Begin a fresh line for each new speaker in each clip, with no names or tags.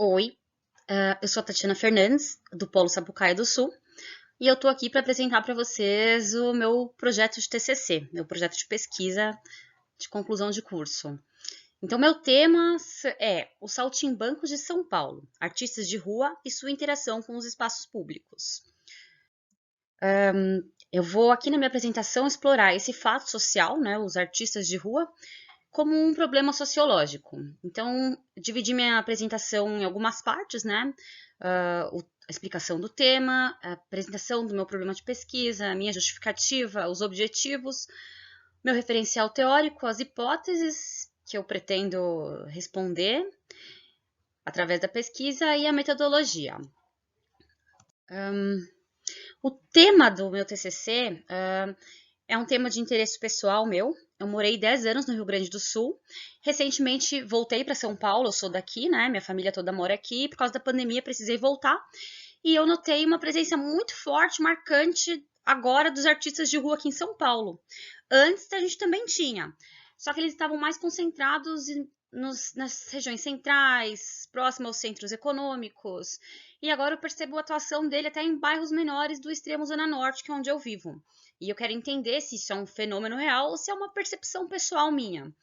Oi, eu sou a Tatiana Fernandes, do Polo Sapucaia do Sul, e eu estou aqui para apresentar para vocês o meu projeto de TCC, meu projeto de pesquisa de conclusão de curso. Então, meu tema é o Saltimbancos de São Paulo, artistas de rua e sua interação com os espaços públicos. Eu vou aqui na minha apresentação explorar esse fato social, né, os artistas de rua, como um problema sociológico. Então, dividi minha apresentação em algumas partes, né? A explicação do tema, a apresentação do meu problema de pesquisa, a minha justificativa, os objetivos, meu referencial teórico, as hipóteses que eu pretendo responder através da pesquisa e a metodologia. O tema do meu TCC é um tema de interesse pessoal meu. Eu morei 10 anos no Rio Grande do Sul. Recentemente voltei para São Paulo, eu sou daqui, né? Minha família toda mora aqui. Por causa da pandemia, precisei voltar. E eu notei uma presença muito forte, marcante agora dos artistas de rua aqui em São Paulo. Antes a gente também tinha, só que eles estavam mais concentrados nas regiões centrais, próximo aos centros econômicos. E agora eu percebo a atuação dele até em bairros menores do extremo Zona Norte, que é onde eu vivo. E eu quero entender se isso é um fenômeno real ou se é uma percepção pessoal minha.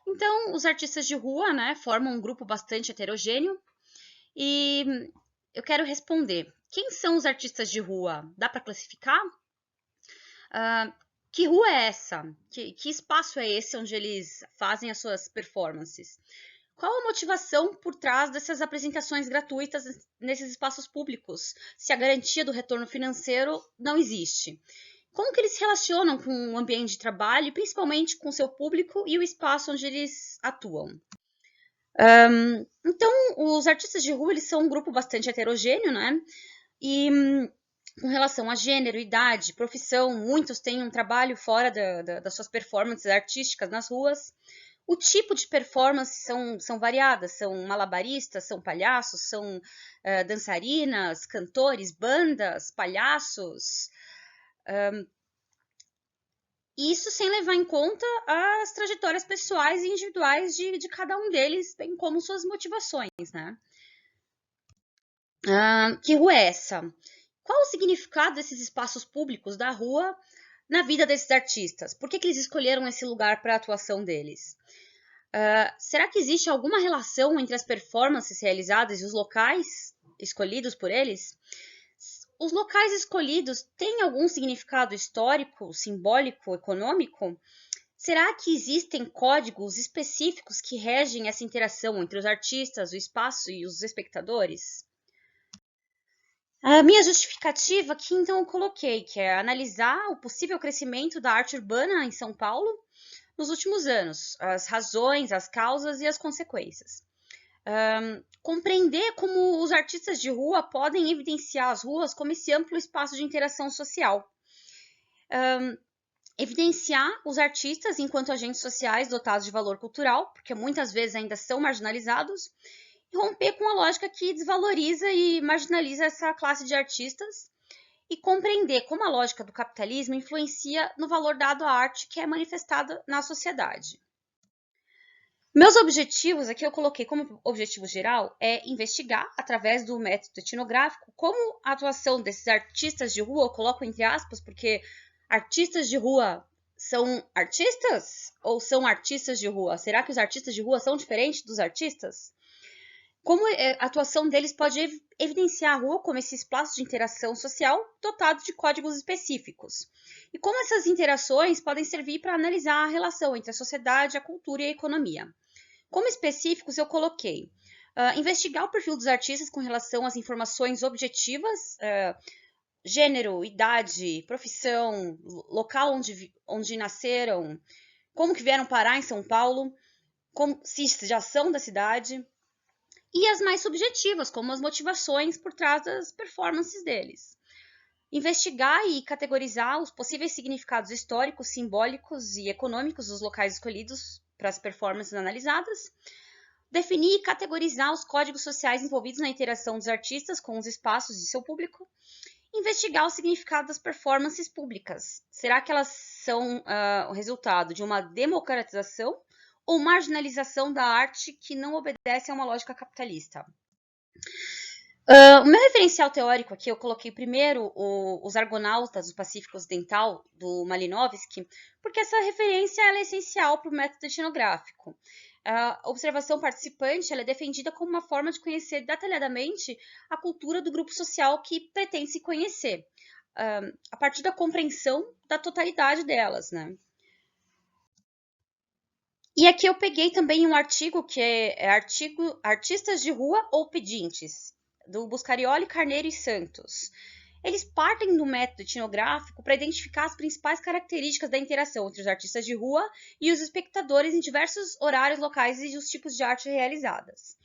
Então, os artistas de rua, né, formam um grupo bastante heterogêneo e eu quero responder. Quem são os artistas de rua? Dá para classificar? Que rua é essa? Que espaço é esse onde eles fazem as suas performances? Qual a motivação por trás dessas apresentações gratuitas nesses espaços públicos, se a garantia do retorno financeiro não existe? Como que eles se relacionam com o ambiente de trabalho, principalmente com o seu público e o espaço onde eles atuam? Então, os artistas de rua eles são um grupo bastante heterogêneo, né? E com relação a gênero, idade, profissão, muitos têm um trabalho fora das suas performances artísticas nas ruas. O tipo de performance são variadas, são malabaristas, são palhaços, são dançarinas, cantores, bandas, palhaços. Isso sem levar em conta as trajetórias pessoais e individuais de cada um deles, bem como suas motivações, né? Que rua é essa? Qual o significado desses espaços públicos da rua na vida desses artistas? Por que eles escolheram esse lugar para a atuação deles? Será que existe alguma relação entre as performances realizadas e os locais escolhidos por eles? Os locais escolhidos têm algum significado histórico, simbólico, econômico? Será que existem códigos específicos que regem essa interação entre os artistas, o espaço e os espectadores? A minha justificativa aqui, então, eu coloquei, que é analisar o possível crescimento da arte urbana em São Paulo nos últimos anos, as razões, as causas e as consequências. Compreender como os artistas de rua podem evidenciar as ruas como esse amplo espaço de interação social. Evidenciar os artistas enquanto agentes sociais dotados de valor cultural, porque muitas vezes ainda são marginalizados, e romper com a lógica que desvaloriza e marginaliza essa classe de artistas, e compreender como a lógica do capitalismo influencia no valor dado à arte que é manifestada na sociedade. Meus objetivos, aqui eu coloquei como objetivo geral, é investigar, através do método etnográfico, como a atuação desses artistas de rua, eu coloco entre aspas, porque artistas de rua são artistas ou são artistas de rua? Será que os artistas de rua são diferentes dos artistas? Como a atuação deles pode evidenciar a rua como esse espaço de interação social dotado de códigos específicos. E como essas interações podem servir para analisar a relação entre a sociedade, a cultura e a economia. Como específicos, eu coloquei investigar o perfil dos artistas com relação às informações objetivas, gênero, idade, profissão, local onde nasceram, como que vieram parar em São Paulo, se já são da cidade, e as mais subjetivas, como as motivações por trás das performances deles. Investigar e categorizar os possíveis significados históricos, simbólicos e econômicos dos locais escolhidos para as performances analisadas. Definir e categorizar os códigos sociais envolvidos na interação dos artistas com os espaços de seu público. Investigar o significado das performances públicas. Será que elas são o resultado de uma democratização ou marginalização da arte que não obedece a uma lógica capitalista? O meu referencial teórico aqui, eu coloquei primeiro os Argonautas do Pacífico Ocidental, do Malinowski, porque essa referência ela é essencial para o método etnográfico. A observação participante ela é defendida como uma forma de conhecer detalhadamente a cultura do grupo social que pretende se conhecer, a partir da compreensão da totalidade delas, né? E aqui eu peguei também um artigo que é artigo Artistas de Rua ou Pedintes, do Buscarioli, Carneiro e Santos. Eles partem do método etnográfico para identificar as principais características da interação entre os artistas de rua e os espectadores em diversos horários locais e os tipos de arte realizadas.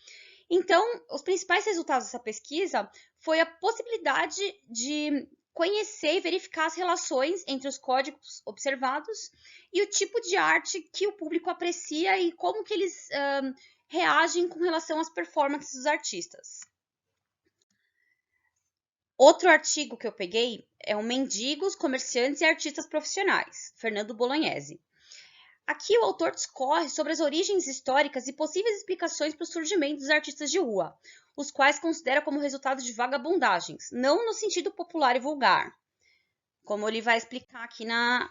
Então, os principais resultados dessa pesquisa foi a possibilidade de conhecer e verificar as relações entre os códigos observados e o tipo de arte que o público aprecia e como que eles reagem com relação às performances dos artistas. Outro artigo que eu peguei é o Mendigos, Comerciantes e Artistas Profissionais, Fernando Bolognese. Aqui o autor discorre sobre as origens históricas e possíveis explicações para o surgimento dos artistas de rua, os quais considera como resultado de vagabundagens, não no sentido popular e vulgar. Como ele vai explicar aqui na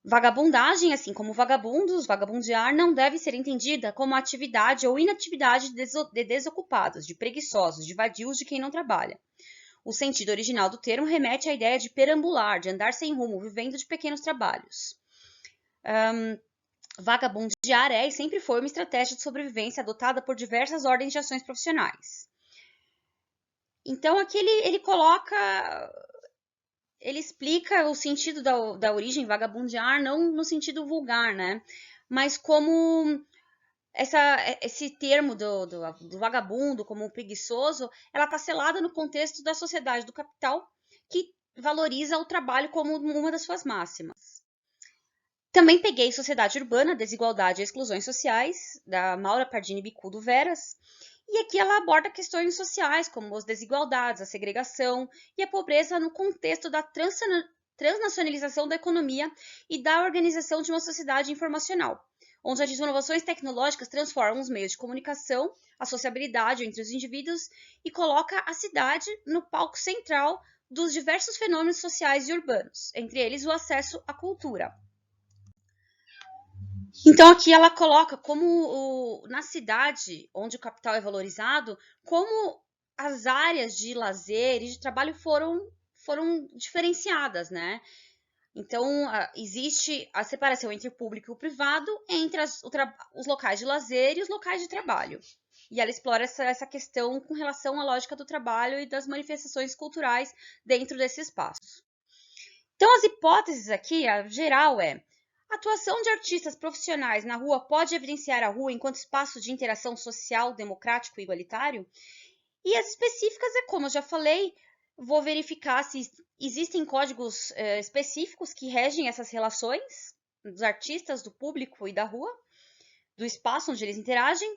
vagabundagem, assim como vagabundos, vagabundear, não deve ser entendida como atividade ou inatividade de desocupados, de preguiçosos, de vadios, de quem não trabalha. O sentido original do termo remete à ideia de perambular, de andar sem rumo, vivendo de pequenos trabalhos. Vagabundear é e sempre foi uma estratégia de sobrevivência adotada por diversas ordens de ações profissionais. Então, aqui ele coloca, ele explica o sentido da origem vagabundear, não no sentido vulgar, né? Mas como esse termo do vagabundo, como preguiçoso, ela está selada no contexto da sociedade do capital, que valoriza o trabalho como uma das suas máximas. Também peguei Sociedade Urbana, Desigualdade e Exclusões Sociais, da Maura Pardini Bicudo Veras, e aqui ela aborda questões sociais, como as desigualdades, a segregação e a pobreza no contexto da transnacionalização da economia e da organização de uma sociedade informacional, onde as inovações tecnológicas transformam os meios de comunicação, a sociabilidade entre os indivíduos e coloca a cidade no palco central dos diversos fenômenos sociais e urbanos, entre eles o acesso à cultura. Então aqui ela coloca como na cidade onde o capital é valorizado, como as áreas de lazer e de trabalho foram diferenciadas, né? Então existe a separação entre o público e o privado, entre os locais de lazer e os locais de trabalho. E ela explora essa questão com relação à lógica do trabalho e das manifestações culturais dentro desse espaço. Então as hipóteses aqui, a geral é: a atuação de artistas profissionais na rua pode evidenciar a rua enquanto espaço de interação social, democrático e igualitário? E as específicas é como eu já falei, vou verificar se existem códigos específicos que regem essas relações dos artistas, do público e da rua, do espaço onde eles interagem.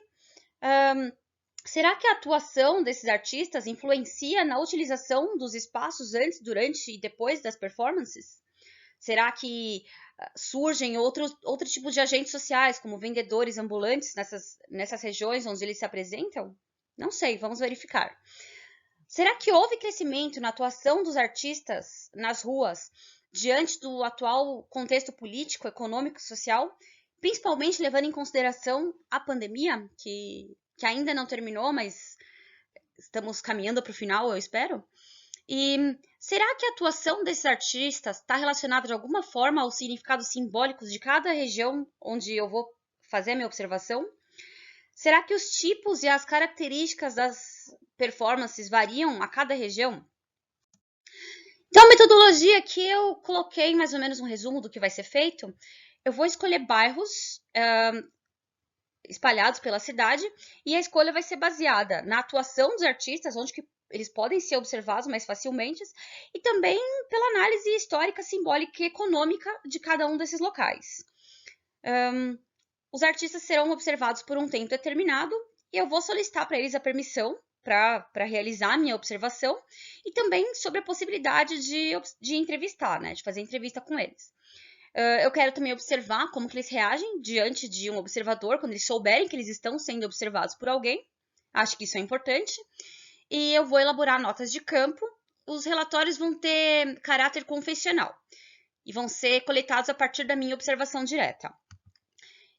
Será que a atuação desses artistas influencia na utilização dos espaços antes, durante e depois das performances? Será que surgem outro tipo de agentes sociais, como vendedores ambulantes nessas regiões onde eles se apresentam? Não sei, vamos verificar. Será que houve crescimento na atuação dos artistas nas ruas diante do atual contexto político, econômico e social, principalmente levando em consideração a pandemia, que ainda não terminou, mas estamos caminhando para o final, eu espero? E será que a atuação desses artistas está relacionada de alguma forma aos significados simbólicos de cada região onde eu vou fazer a minha observação? Será que os tipos e as características das performances variam a cada região? Então, a metodologia que eu coloquei mais ou menos um resumo do que vai ser feito, eu vou escolher bairros espalhados pela cidade e a escolha vai ser baseada na atuação dos artistas, onde que eles podem ser observados mais facilmente, e também pela análise histórica, simbólica e econômica de cada um desses locais. Os artistas serão observados por um tempo determinado e eu vou solicitar para eles a permissão para realizar a minha observação e também sobre a possibilidade de entrevistar, né, de fazer entrevista com eles. Eu quero também observar como que eles reagem diante de um observador, quando eles souberem que eles estão sendo observados por alguém, Acho que isso é importante. E eu vou elaborar notas de campo. Os relatórios vão ter caráter confessional e vão ser coletados a partir da minha observação direta.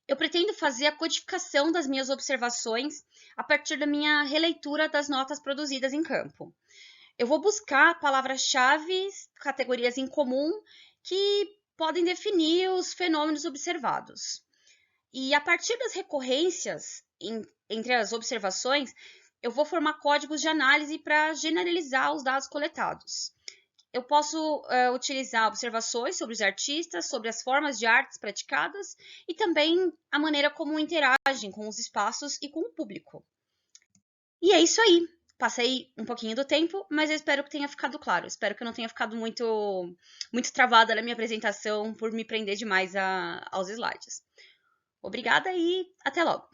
Eu pretendo fazer a codificação das minhas observações a partir da minha releitura das notas produzidas em campo. Eu vou buscar palavras-chave, categorias em comum, que podem definir os fenômenos observados. E a partir das recorrências entre as observações, eu vou formar códigos de análise para generalizar os dados coletados. Eu posso utilizar observações sobre os artistas, sobre as formas de artes praticadas e também a maneira como interagem com os espaços e com o público. E é isso aí. Passei um pouquinho do tempo, mas eu espero que tenha ficado claro. Espero que eu não tenha ficado muito travada na minha apresentação por me prender demais aos slides. Obrigada e até logo!